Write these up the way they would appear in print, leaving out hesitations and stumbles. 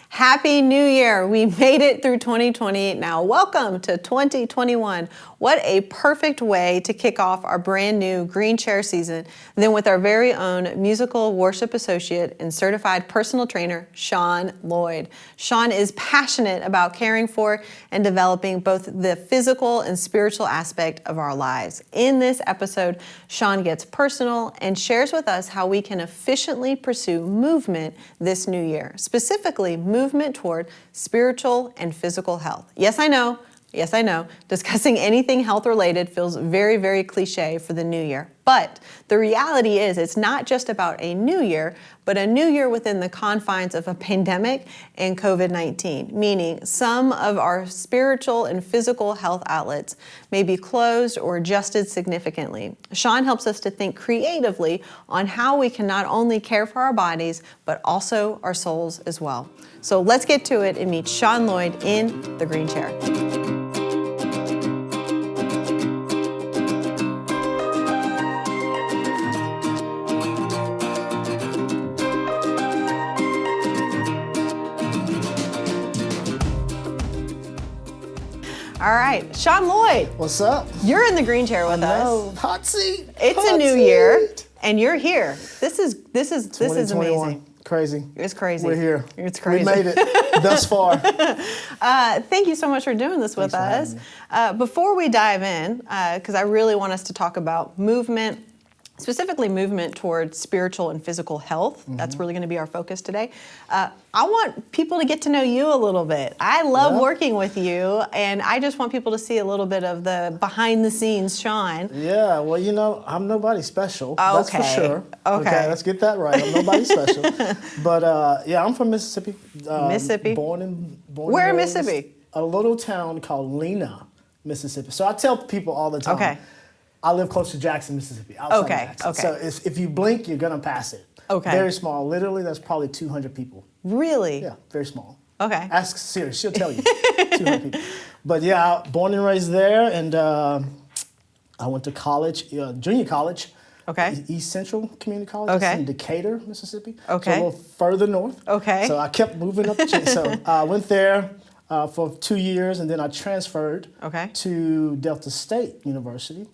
Happy New Year. We made it through 2020. Now, welcome to 2021. What a perfect way to kick off our brand new Green Chair season than with our very own musical worship associate and certified personal trainer, Shaun Lloyd. Shaun is passionate about caring for and developing both the physical and spiritual aspect of our lives. In this episode, Shaun gets personal and shares with us how we can efficiently pursue movement this new year, specifically movement toward spiritual and physical health. Yes, I know. Discussing anything health related feels very, very cliche for the new year. But the reality is it's not just about a new year, but a new year within the confines of a pandemic and COVID-19, meaning some of our spiritual and physical health outlets may be closed or adjusted significantly. Shaun helps us to think creatively on how we can not only care for our bodies, but also our souls as well. So let's get to it and meet Shaun Lloyd in the Green Chair. All right, Shaun Lloyd. What's up? You're in the Green Chair with us. Hot seat. It's a new year, and you're here. This is amazing. Crazy. It's crazy. We're here. It's crazy. We made it thus far. Thank you so much for doing this with us. Before we dive in, because I really want us to talk about movement, specifically movement towards spiritual and physical health. Mm-hmm. That's really going to be our focus today. I want people to get to know you a little bit. I love working with you, and I just want people to see a little bit of the behind the scenes Shaun. Yeah, well, you know, I'm nobody special. Oh, that's for sure. Okay, let's get that right. I'm nobody special. But yeah, I'm from Mississippi. Mississippi. Born Where in Mississippi? A little town called Lena, Mississippi. So I tell people all the time. Okay. I live close to Jackson, Mississippi. Outside of Jackson. Okay. So if you blink, you're gonna pass it. Okay. Very small. Literally, that's probably 200 people. Really? Yeah, very small. Okay. Ask Siri, she'll tell you. 200 people. But yeah, born and raised there, and I went to college, junior college. Okay. East Central Community College. Okay. It's in Decatur, Mississippi. Okay. So a little further north. Okay. So I kept moving up the chain. So I went there for 2 years, and then I transferred to Delta State University,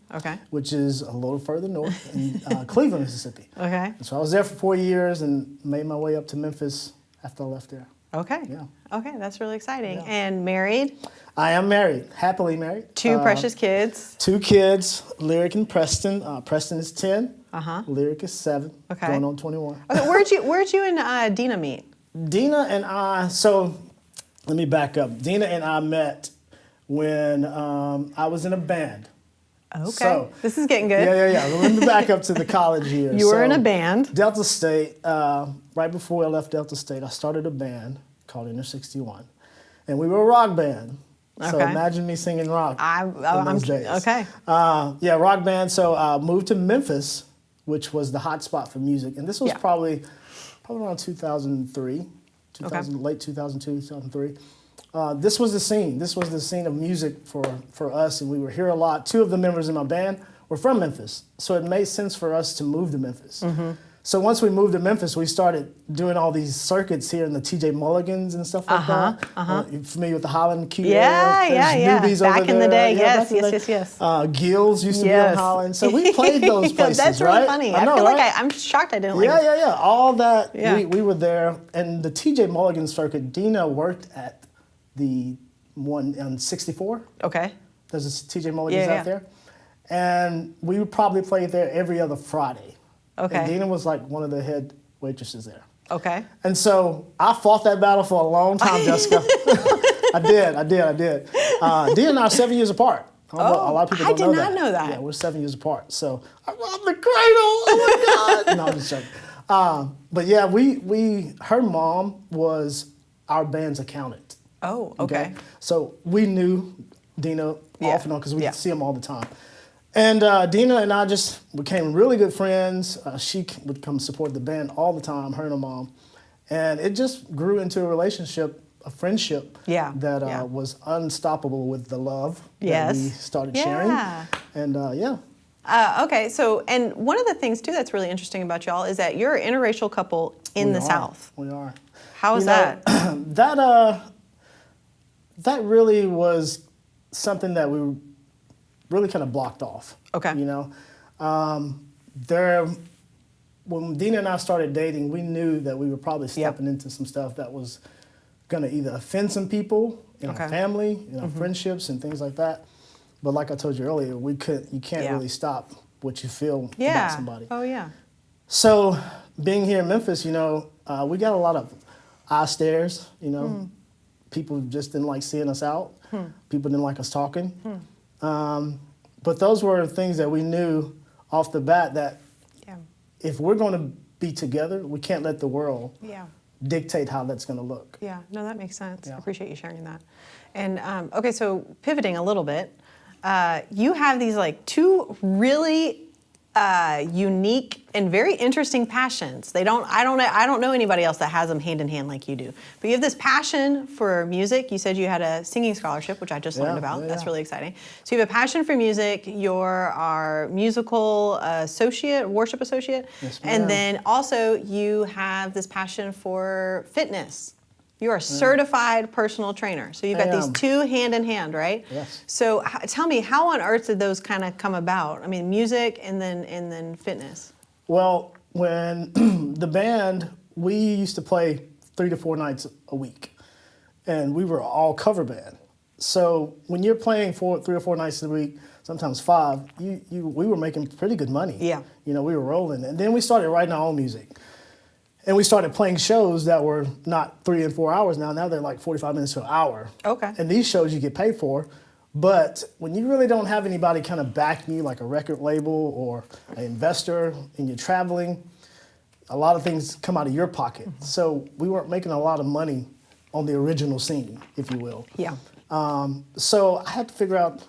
which is a little further north in Cleveland, Mississippi. Okay. And so I was there for 4 years and made my way up to Memphis after I left there. Okay. Yeah. Okay, that's really exciting. Yeah. And married? I am married, happily married. Two precious kids? 2 kids, Lyric and Preston. Preston is 10, Lyric is 7, going on 21. Okay, where'd you and Dina meet? Dina and I, so let me back up. Dina and I met when I was in a band. Okay, so, this is getting good. Yeah. Let me back up to the college years. You were in a band. Delta State, right before I left Delta State, I started a band called Inner 61. And we were a rock band. So imagine me singing rock in those days. Okay. Yeah, rock band. So I moved to Memphis, which was the hot spot for music. And this was probably around 2003, late 2002, 2003. This was the scene. This was the scene of music for us, and we were here a lot. 2 of the members in my band were from Memphis, so it made sense for us to move to Memphis. Mm-hmm. So once we moved to Memphis, we started doing all these circuits here in the TJ Mulligans and stuff like that. You're familiar with the Holland Q? Yeah. Back in the day, yes. Gills used to be on Holland. So we played those places, That's really funny. I feel like I'm shocked I didn't like it. Yeah. All that, we were there. And the TJ Mulligan circuit, Dina worked at the one on 64. Okay. There's a TJ Mulligan's out there. And we would probably play there every other Friday. Okay. And Dina was like one of the head waitresses there. Okay. And so I fought that battle for a long time, Jessica. I did. Dina and I are 7 years apart. A lot of people don't know that. I did not know that. Yeah, we're 7 years apart. So I robbed the cradle. Oh my God. No, I'm just joking. But yeah, her mom was our band's accountant. Oh, okay. So we knew Dina off and on because we could see them all the time. And Dina and I just became really good friends. She would come support the band all the time, her and her mom. And it just grew into a relationship, a friendship that was unstoppable with the love that we started sharing. And Okay, so, and one of the things too that's really interesting about y'all is that you're an interracial couple in the South. We are. How was that? That really was something that we really kind of blocked off. Okay. You know, when Dina and I started dating, we knew that we were probably stepping into some stuff that was going to either offend some people in our family, in our friendships, and things like that. But like I told you earlier, you can't really stop what you feel about somebody. Oh yeah. So being here in Memphis, you know, we got a lot of eye stares. You know, people just didn't like seeing us out. People didn't like us talking. But those were things that we knew off the bat that if we're going to be together, we can't let the world dictate how that's going to look. Yeah, no, that makes sense. Yeah. I appreciate you sharing that. And okay, so pivoting a little bit, you have these like two really unique and very interesting passions. I don't know anybody else that has them hand in hand like you do. But you have this passion for music. You said you had a singing scholarship, which I just learned about. That's really exciting. So you have a passion for music. You're our musical associate, worship associate. Yes, ma'am. And then also you have this passion for fitness. You're a certified personal trainer. So you've got these two hand in hand, right? Yes. So tell me, how on earth did those kind of come about? I mean, music and then fitness. Well, when the band, we used to play 3 to 4 nights a week, and we were all cover band. So when you're playing 3 or 4 nights a week, sometimes 5, we were making pretty good money. Yeah. You know, we were rolling, and then we started writing our own music. And we started playing shows that were not 3 and 4 hours now. Now they're like 45 minutes to an hour. Okay. And these shows you get paid for. But when you really don't have anybody kind of backing you, like a record label or an investor, and you're traveling, a lot of things come out of your pocket. So we weren't making a lot of money on the original scene, if you will. Yeah. So I had to figure out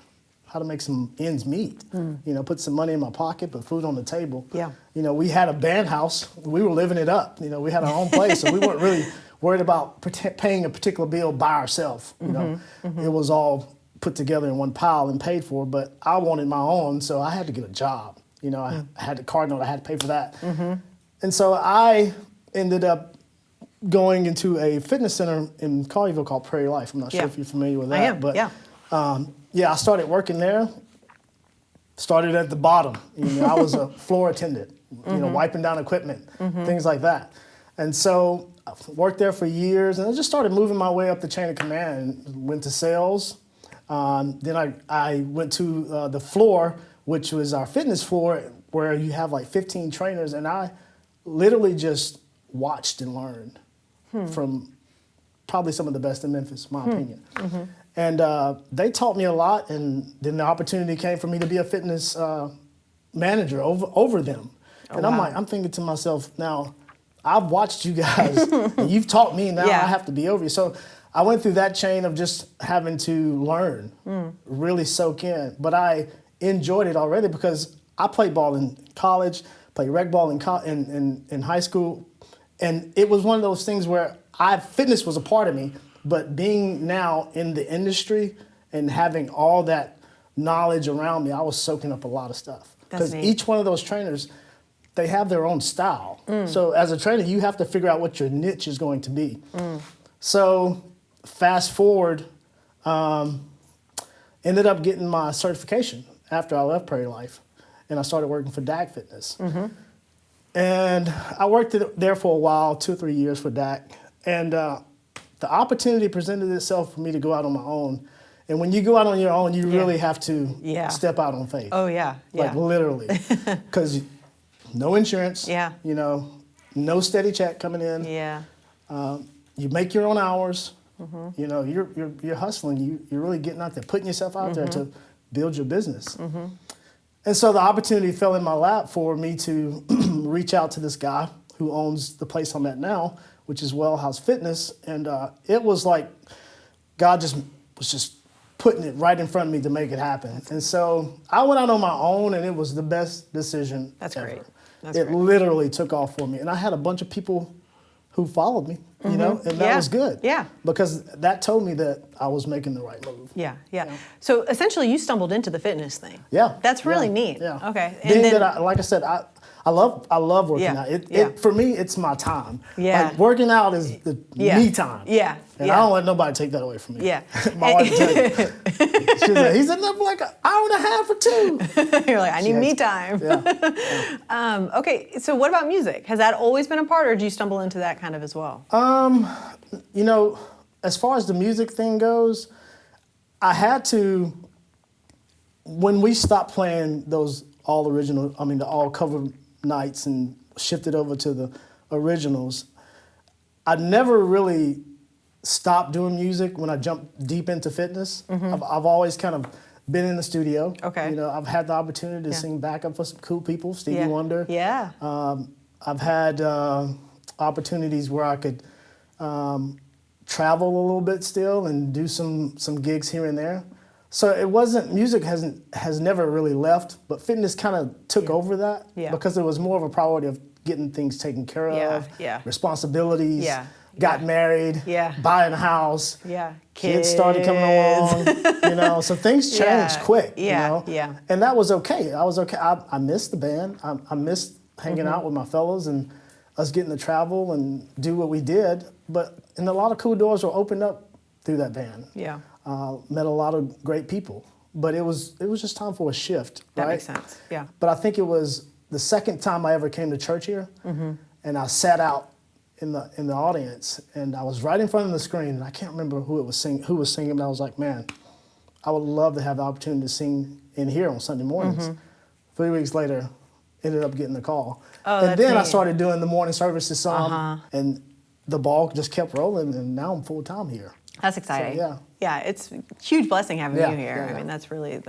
how to make some ends meet. You know, put some money in my pocket, put food on the table. Yeah. You know, we had a band house. We were living it up. You know, we had our own place, so we weren't really worried about paying a particular bill by ourselves. You know, it was all put together in one pile and paid for. But I wanted my own, so I had to get a job. You know, I had the card note. I had to pay for that. And so I ended up going into a fitness center in Colleyville called Prairie Life. I'm not sure if you're familiar with that. I am. But I started working there. Started at the bottom. You know, I was a floor attendant, you know, wiping down equipment, things like that. And so I worked there for years, and I just started moving my way up the chain of command. Went to sales. Then I went to the floor, which was our fitness floor, where you have like 15 trainers, and I literally just watched and learned from probably some of the best in Memphis, in my opinion. And they taught me a lot, and then the opportunity came for me to be a fitness manager over them. And I'm thinking to myself, now, I've watched you guys, and you've taught me, now I have to be over you. So I went through that chain of just having to learn, really soak in. But I enjoyed it already because I played ball in college, played rec ball in high school, and it was one of those things where fitness was a part of me. But being now in the industry and having all that knowledge around me, I was soaking up a lot of stuff. Because each one of those trainers, they have their own style. So as a trainer, you have to figure out what your niche is going to be. So fast forward, ended up getting my certification after I left Prairie Life. And I started working for DAC Fitness. And I worked there for a while, 2 or 3 years for DAC. And the opportunity presented itself for me to go out on my own. And when you go out on your own, you really have to step out on faith. Oh, yeah. Like literally. Because no insurance, you know, no steady check coming in. You make your own hours. You know, you're hustling. You're really getting out there, putting yourself out there to build your business. And so the opportunity fell in my lap for me to reach out to this guy who owns the place I'm at now, which is Well House Fitness. And it was like God was just putting it right in front of me to make it happen. And so I went out on my own, and it was the best decision ever. Great. It literally took off for me. And I had a bunch of people who followed me, you know, and that was good. Because that told me that I was making the right move. So essentially you stumbled into the fitness thing. That's really neat. Okay. And then, like I said, I love working Yeah. out. Yeah. For me, it's my time. Yeah. Like working out is the me time. Yeah. And yeah. I don't let nobody take that away from me. Yeah. My wife will tell you. She's like, he's in there for like an hour and a half or two. You're like, I need me time. Yeah. Okay, so what about music? Has that always been a part, or did you stumble into that kind of as well? You know, as far as the music thing goes, I had to, when we stopped playing those the all cover nights and shifted over to the originals, I never really stopped doing music when I jumped deep into fitness. I've always kind of been in the studio. Okay. You know, I've had the opportunity to sing backup for some cool people, Stevie Wonder. Yeah. I've had opportunities where I could travel a little bit still and do some gigs here and there. So it wasn't, music has never really left, but fitness kind of took over that because it was more of a priority of getting things taken care of, responsibilities, got married, buying a house, kids started coming along, you know, so things changed quick, you know, and that was okay. I was okay. I missed the band. I missed hanging out with my fellows and us getting to travel and do what we did, and a lot of cool doors were opened up through that band. Yeah. Met a lot of great people, but it was just time for a shift. That right? makes sense. Yeah. But I think it was the second time I ever came to church here, and I sat out in the audience, and I was right in front of the screen, and I can't remember who was singing, but I was like, man, I would love to have the opportunity to sing in here on Sunday mornings. 3 weeks later, ended up getting the call, and then I started doing the morning services some, and the ball just kept rolling, and now I'm full time here. That's exciting. So, yeah, it's a huge blessing having you here. I mean, that's really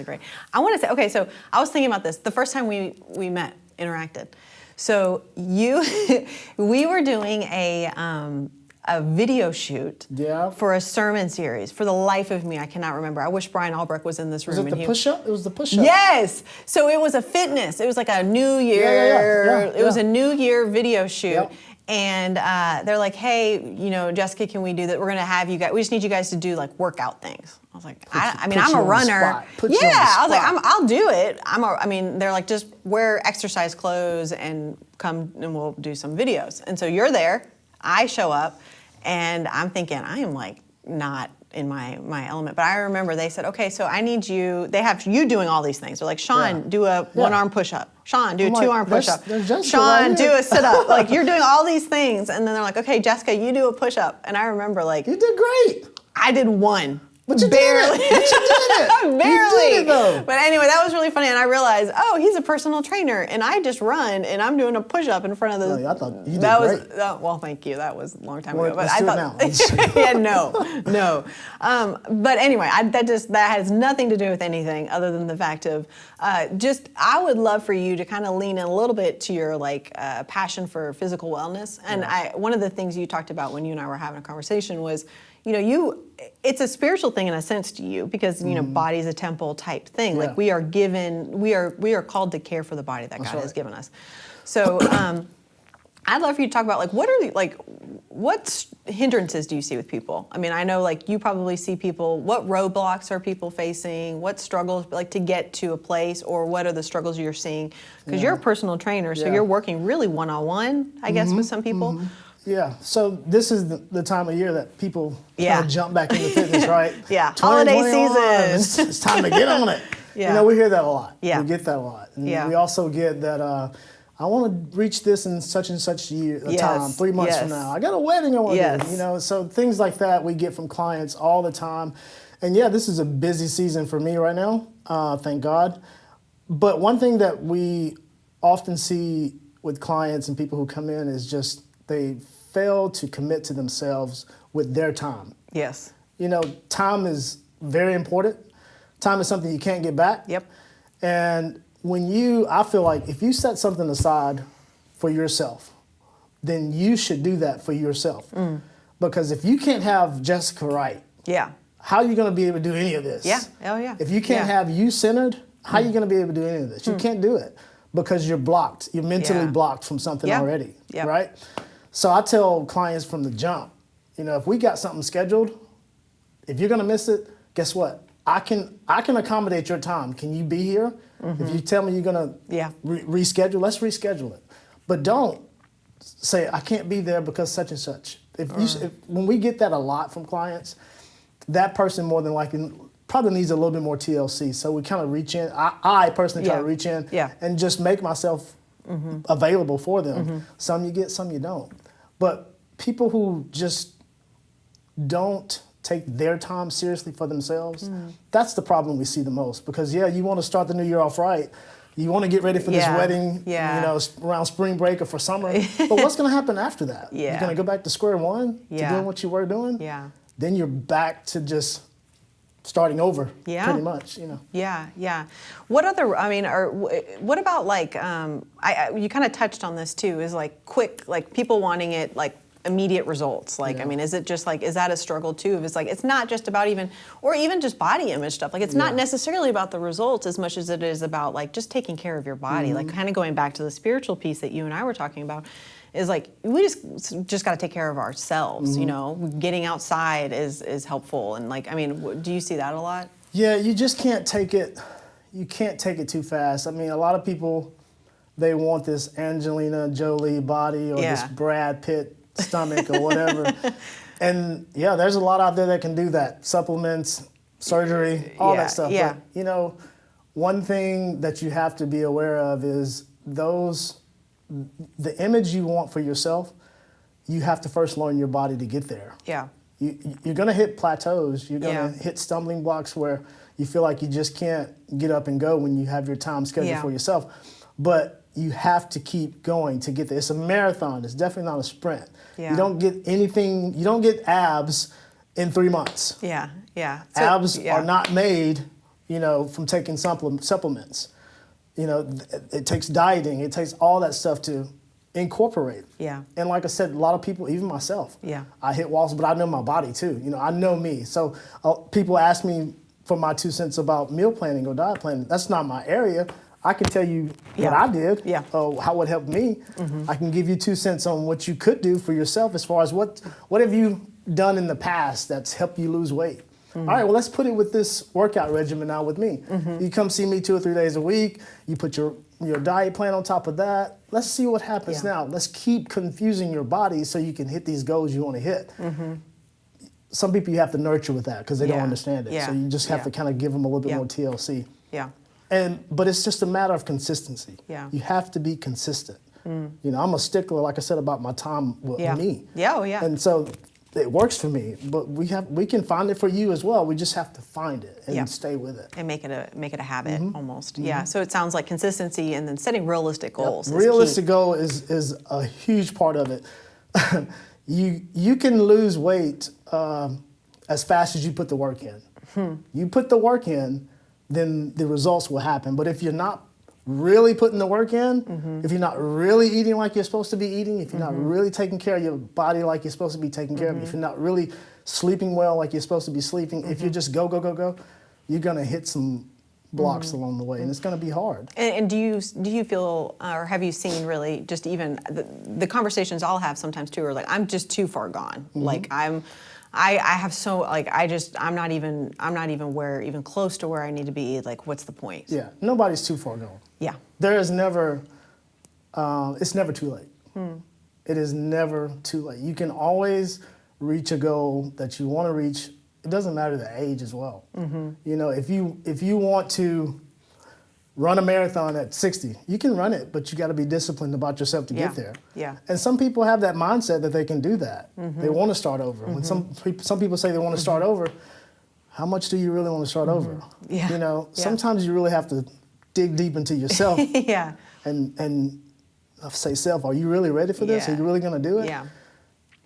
great. I want to say, okay, so I was thinking about this the first time we met, interacted. So we were doing a video shoot for a sermon series. For the life of me, I cannot remember. I wish Brian Albrecht was in this room. Was it the push-up? It was the push-up. Yes. So it was a fitness. It was like a New Year. It was a New Year video shoot. Yep. And they're like, hey, you know, Jessica, can we do that? We're going to have you guys, we just need you guys to do like workout things. I was like, I mean, I'm a runner. Yeah, I was like, I'll do it. I mean, they're like, just wear exercise clothes and come and we'll do some videos. And so you're there, I show up, and I'm thinking, I am like not in my element. But I remember they said, okay, so I need you, they have you doing all these things. They're like, Shaun, do a one-arm push-up. Shaun, do a two-arm push-up. Shaun, do a sit-up. Like, you're doing all these things. And then they're like, okay, Jessica, you do a push-up. And I remember, like... You did great. I did one. But you barely. did it. But you did it. Barely. You did it, though. But anyway, that was really funny. And I realized, oh, he's a personal trainer. And I just run, and I'm doing a push-up in front of the... I thought you did great. Well, thank you. That was a long time ago. But let's I do thought... it now. Yeah, no. But anyway, that has nothing to do with anything other than the fact of I would love for you to kind of lean in a little bit to your passion for physical wellness. And one of the things you talked about when you and I were having a conversation was, you know, it's a spiritual thing in a sense to you because, you know, body's a temple type thing. Like we are called to care for the body that God has given us. So I'd love for you to talk about what hindrances do you see with people? I mean, I know you probably see people, what roadblocks are people facing? What struggles to get to a place, or what are the struggles you're seeing? Because you're a personal trainer, so you're working really one-on-one, I guess, with some people. Yeah, so this is the time of year that people kind of jump back into fitness, right? Holiday season. It's time to get on it. You know, we hear that a lot. Yeah. We get that a lot. And we also get that, I want to reach this in such and such time, 3 months from now. I got a wedding I want to do, you know, so things like that we get from clients all the time. And this is a busy season for me right now, thank God. But one thing that we often see with clients and people who come in is just they fail to commit to themselves with their time. Yes. You know, time is very important. Time is something you can't get back. Yep. And I feel like if you set something aside for yourself, then you should do that for yourself. Because if you can't have Jessica right, how are you going to be able to do any of this? Yeah. Oh, yeah. If you can't have you centered, how are you going to be able to do any of this? You can't do it because you're blocked. You're mentally blocked from something already, right? So I tell clients from the jump, you know, if we got something scheduled, if you're going to miss it, guess what? I can accommodate your time. Can you be here? If you tell me you're gonna reschedule, let's reschedule it. But don't say I can't be there because such and such. When we get that a lot from clients, that person more than likely probably needs a little bit more TLC. So we kind of reach in. I personally try to reach in and just make myself available for them. Some you get, some you don't. But people who just don't take their time seriously for themselves, that's the problem we see the most. Because you want to start the new year off right. You want to get ready for this wedding, around spring break or for summer. But what's going to happen after that? You're going to go back to square one to doing what you were doing? Then you're back to just starting over, pretty much, What other, what about like, you kind of touched on this too, is like quick, like people wanting it like immediate results. Like, is it just like, is that a struggle too? If it's like, it's not just about even just body image stuff. Like it's not necessarily about the results as much as it is about like just taking care of your body. Like kind of going back to the spiritual piece that you and I were talking about is like, we just got to take care of ourselves, getting outside is helpful. And like, do you see that a lot? Yeah, you just can't take it, too fast. A lot of people, they want this Angelina Jolie body or this Brad Pitt stomach or whatever. And there's a lot out there that can do that. Supplements, surgery, all that stuff. But, one thing that you have to be aware of is the image you want for yourself, you have to first learn your body to get there. You're going to hit plateaus. You're going to hit stumbling blocks where you feel like you just can't get up and go when you have your time scheduled for yourself. But you have to keep going to get there. It's a marathon. It's definitely not a sprint. You don't get anything, you don't get abs in 3 months. Abs are not made, from taking supplements. It takes dieting. It takes all that stuff to incorporate. And like I said, a lot of people, even myself, I hit walls, but I know my body too. I know me. So people ask me for my 2 cents about meal planning or diet planning. That's not my area. I can tell you what I did, how it helped me. I can give you 2 cents on what you could do for yourself as far as what have you done in the past that's helped you lose weight. All right, well, let's put it with this workout regimen now with me. You come see me 2 or 3 days a week. You put your diet plan on top of that. Let's see what happens now. Let's keep confusing your body so you can hit these goals you want to hit. Some people you have to nurture with that because they don't understand it. So you just have to kind of give them a little bit more TLC. But it's just a matter of consistency. You have to be consistent. I'm a stickler, like I said, about my time with me. And so it works for me, but we can find it for you as well. We just have to find it and stay with it and make it a habit almost. So it sounds like consistency and then setting realistic goals. Realistic goal is a huge part of it. You can lose weight as fast as you put the work in. You put the work in, then the results will happen. But if you're not really putting the work in, if you're not really eating like you're supposed to be eating, if you're not really taking care of your body like you're supposed to be taking care of, if you're not really sleeping well like you're supposed to be sleeping, if you just go, you're going to hit some blocks along the way, and it's going to be hard. And do you feel, or have you seen really just even the conversations I'll have sometimes too are like, I'm just too far gone. Like I have so like I'm not even even close to where I need to be. Like, what's the point? Nobody's too far gone. There is never. It's never too late. It is never too late. You can always reach a goal that you want to reach. It doesn't matter the age as well. If you want to run a marathon at 60, you can run it, but you got to be disciplined about yourself to get there. And some people have that mindset that they can do that. They want to start over. When some people say they want to start over, how much do you really want to start over? Sometimes you really have to dig deep into yourself. And say, self, are you really ready for this? Are you really going to do it?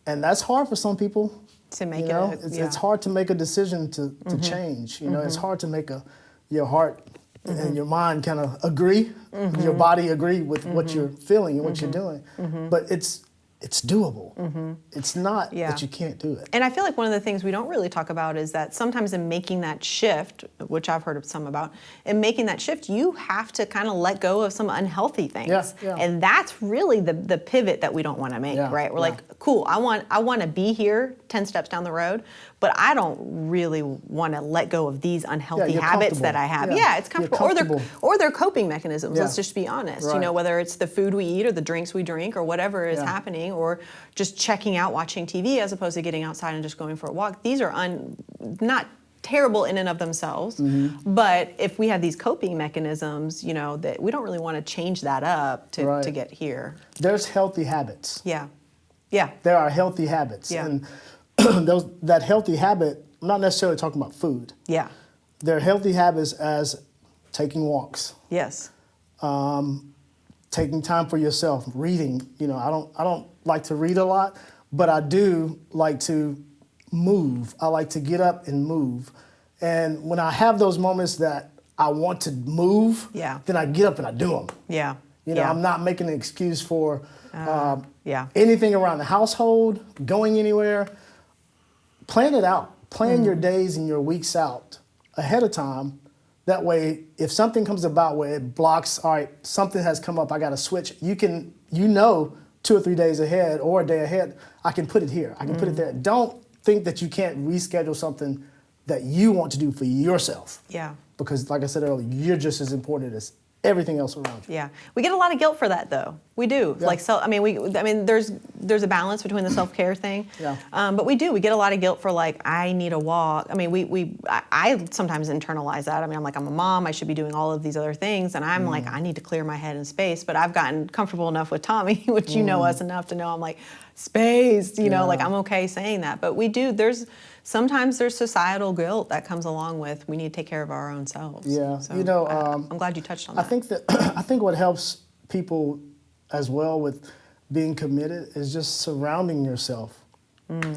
And that's hard for some people. To make it's hard to make a decision to change. It's hard to make your heart and your mind kind of agree, your body agree with what you're feeling and what you're doing. But it's doable. It's not that you can't do it. And I feel like one of the things we don't really talk about is that sometimes in making that shift, which I've heard of some about, in making that shift, you have to kind of let go of some unhealthy things. And that's really the pivot that we don't want to make, right? We're like, cool, I want to be here 10 steps down the road, but I don't really want to let go of these unhealthy you're habits that I have. Yeah, it's comfortable. Or they're coping mechanisms. Let's just be honest. Right. You know, whether it's the food we eat or the drinks we drink or whatever is happening, or just checking out, watching TV as opposed to getting outside and just going for a walk. These are not terrible in and of themselves, but if we have these coping mechanisms, you know, that we don't really want to change that up to get here. There's healthy habits. Yeah. There are healthy habits. Yeah. And that healthy habit, I'm not necessarily talking about food. Yeah. There are healthy habits as taking walks. Yes. Taking time for yourself, reading. You know, I don't like to read a lot, but I do like to move. I like to get up and move. And when I have those moments that I want to move, then I get up and I do them. Yeah. You know, I'm not making an excuse for anything around the household, going anywhere. Plan it out. Plan your days and your weeks out ahead of time. That way, if something comes about where it blocks, all right, something has come up, I got to switch. You know, 2 or 3 days ahead or a day ahead, I can put it here. I can put it there. Don't think that you can't reschedule something that you want to do for yourself. Yeah. Because like I said earlier, you're just as important as everything else around you. Yeah. We get a lot of guilt for that though. We do. Yeah. Like there's a balance between the self-care thing. Yeah. But we get a lot of guilt for like, I need a walk. I mean, I sometimes internalize that. I mean, I'm like, I'm a mom, I should be doing all of these other things. And I'm like, I need to clear my head and space. But I've gotten comfortable enough with Tommy, which you know us enough to know I'm like, space, you know, like I'm okay saying that. But sometimes there's societal guilt that comes along with we need to take care of our own selves. Yeah. So you know, I'm glad you touched on that. I think what helps people as well with being committed is just surrounding yourself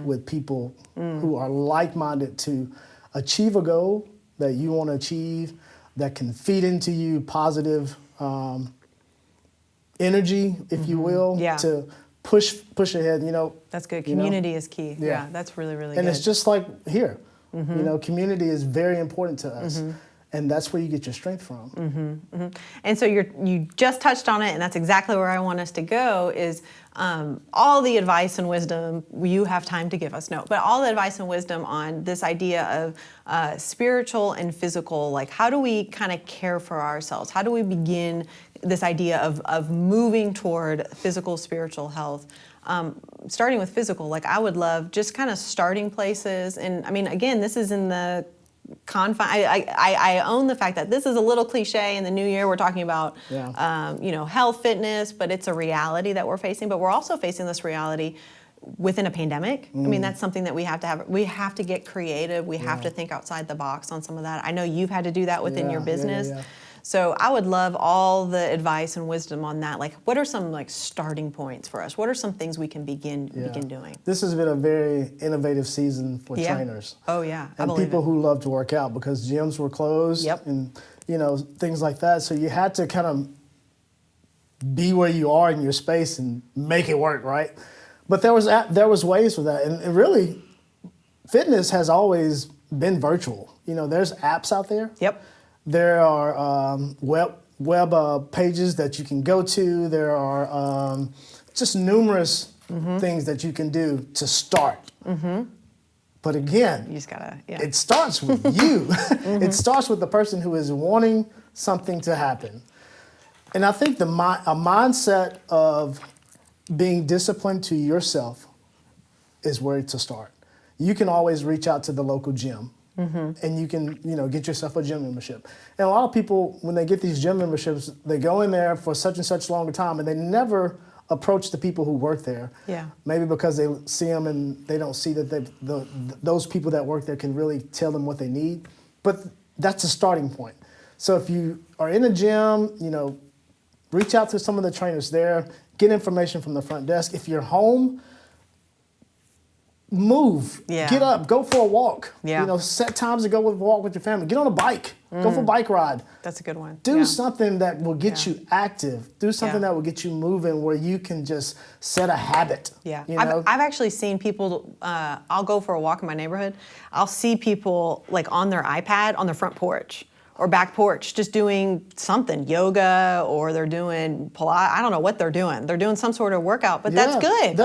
with people who are like-minded to achieve a goal that you want to achieve, that can feed into you positive energy, if you will, to push ahead. You know, that's good. Community is key. Yeah, that's really, really good. And it's just like here. You know, community is very important to us. And that's where you get your strength from. And so you just touched on it, and that's exactly where I want us to go, is all the advice and wisdom you have time to give us. No, but all the advice and wisdom on this idea of spiritual and physical, like how do we kind of care for ourselves? How do we begin this idea of moving toward physical, spiritual health? Starting with physical, like I would love just kind of starting places. And I mean, again, this is in the confine. I own the fact that this is a little cliche. In the new year, we're talking about health, fitness, but it's a reality that we're facing. But we're also facing this reality within a pandemic. I mean, that's something that we have to have. We have to get creative. We have to think outside the box on some of that. I know you've had to do that within your business. So I would love all the advice and wisdom on that. Like, what are some like starting points for us? What are some things we can begin doing? This has been a very innovative season for trainers. Oh yeah, and people who love to work out because gyms were closed. And things like that. So you had to kind of be where you are in your space and make it work, right? But there was ways for that, and really, fitness has always been virtual. You know, there's apps out there. There are web pages that you can go to. There are just numerous things that you can do to start. But again, you just gotta, it starts with you. It starts with the person who is wanting something to happen. And I think a mindset of being disciplined to yourself is where to start. You can always reach out to the local gym. And you can, get yourself a gym membership. And a lot of people, when they get these gym memberships, they go in there for such and such longer time, and they never approach the people who work there. Maybe because they see them and they don't see that those people that work there can really tell them what they need. But that's a starting point. So if you are in a gym, reach out to some of the trainers there, get information from the front desk. If you're home, move, get up, go for a walk. Set times to go walk with your family. Get on a bike, go for a bike ride. That's a good one. Do something that will get you active. Do something that will get you moving where you can just set a habit. I've actually seen people, I'll go for a walk in my neighborhood. I'll see people like on their iPad on their front porch or back porch, just doing something, yoga, or they're doing Pilates. I don't know what they're doing. They're doing some sort of workout, but that's good.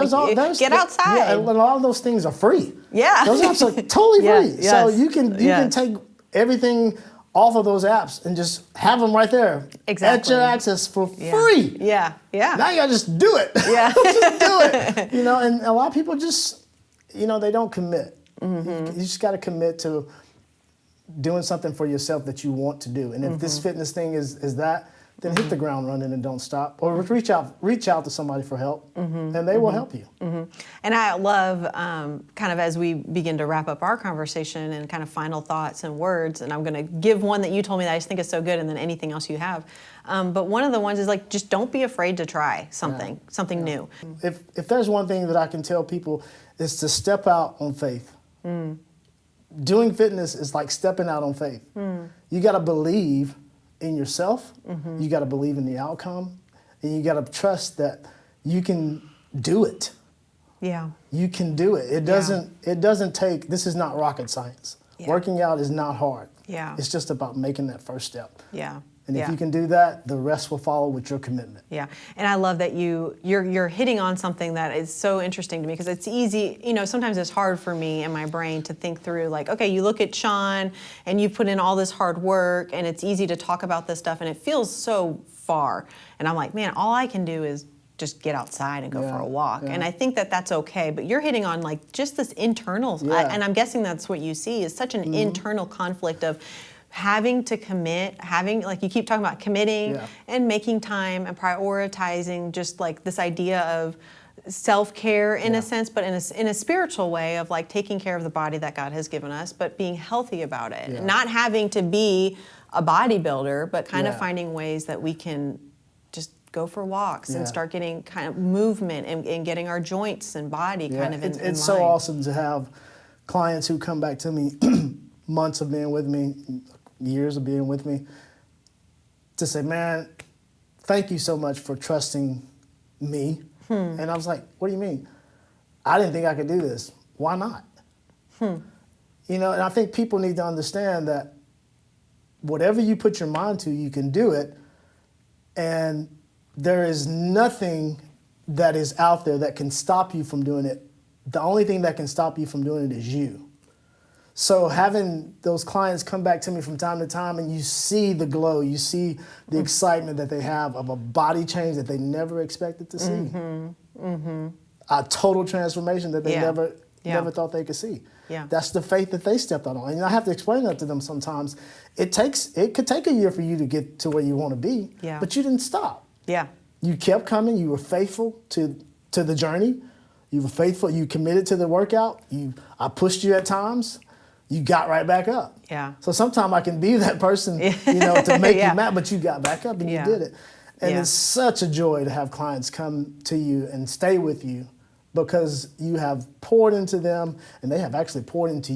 Get outside. Yeah, and all of those things are free. Yeah. Those apps are totally free. Yes. So you can take everything off of those apps and just have them right there at your access for free. Yeah. Now you gotta just do it. Yeah. Just do it. And a lot of people just, they don't commit. You just gotta commit to doing something for yourself that you want to do. And if this fitness thing is that, then hit the ground running and don't stop. Or reach out to somebody for help, and they will help you. And I love, kind of as we begin to wrap up our conversation and kind of final thoughts and words, and I'm going to give one that you told me that I just think is so good, and then anything else you have. But one of the ones is like, just don't be afraid to try something new. If there's one thing that I can tell people, is to step out on faith. Doing fitness is like stepping out on faith. You got to believe in yourself. You got to believe in the outcome, and you got to trust that you can do it. Yeah. You can do it. It doesn't take, this is not rocket science. Working out is not hard. Yeah. It's just about making that first step. Yeah. And if you can do that, the rest will follow with your commitment. Yeah, and I love that you're hitting on something that is so interesting to me, because it's easy, sometimes it's hard for me in my brain to think through, like, okay, you look at Shaun and you put in all this hard work, and it's easy to talk about this stuff, and it feels so far. And I'm like, man, all I can do is just get outside and go for a walk. And I think that that's okay, but you're hitting on like just this internal, and I'm guessing that's what you see, is such an internal conflict of having to commit, like you keep talking about committing and making time and prioritizing, just like this idea of self-care in a sense, but in a spiritual way of like taking care of the body that God has given us, but being healthy about it. Not having to be a bodybuilder, but kind of finding ways that we can just go for walks and start getting kind of movement and getting our joints and body kind of in line. It's so awesome to have clients who come back to me months of being with me, years of being with me, to say, man, thank you so much for trusting me. And I was like, what do you mean? I didn't think I could do this. Why not? And I think people need to understand that whatever you put your mind to, you can do it. And there is nothing that is out there that can stop you from doing it. The only thing that can stop you from doing it is you. So having those clients come back to me from time to time, and you see the glow, you see the excitement that they have of a body change that they never expected to see. A total transformation that they never thought they could see. That's the faith that they stepped out on. And I have to explain that to them sometimes. It could take a year for you to get to where you want to be, but you didn't stop. You kept coming, you were faithful to the journey. You were faithful, you committed to the workout. I pushed you at times. You got right back up. So sometimes I can be that person, to make you mad, but you got back up and you did it. And it's such a joy to have clients come to you and stay with you, because you have poured into them and they have actually poured into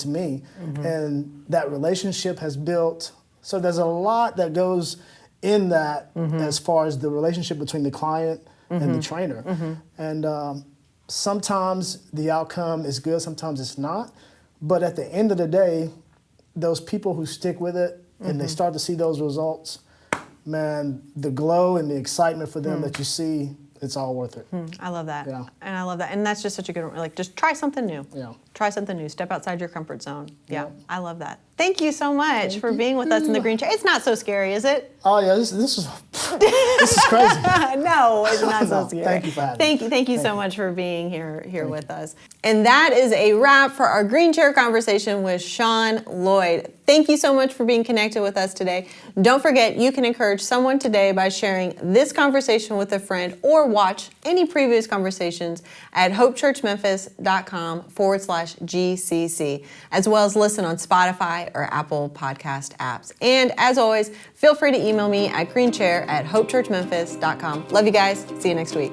me. And that relationship has built. So there's a lot that goes in that as far as the relationship between the client and the trainer. And sometimes the outcome is good, sometimes it's not. But at the end of the day, those people who stick with it and they start to see those results, man, the glow and the excitement for them that you see, it's all worth it. I love that. And I love that. And that's just such a good, like, just try something new. Try something new. Step outside your comfort zone. I love that. Thank you so much for being with us in the green chair. It's not so scary, is it? Oh yeah, this is crazy. No, it's not so scary. Thank you for having me. Thank you so much for being here with us. And that is a wrap for our green chair conversation with Shaun Lloyd. Thank you so much for being connected with us today. Don't forget, you can encourage someone today by sharing this conversation with a friend, or watch any previous conversations at hopechurchmemphis.com/GCC, as well as listen on Spotify or Apple Podcast apps. And as always, feel free to email me at greenchair@hopechurchmemphis.com. Love you guys. See you next week.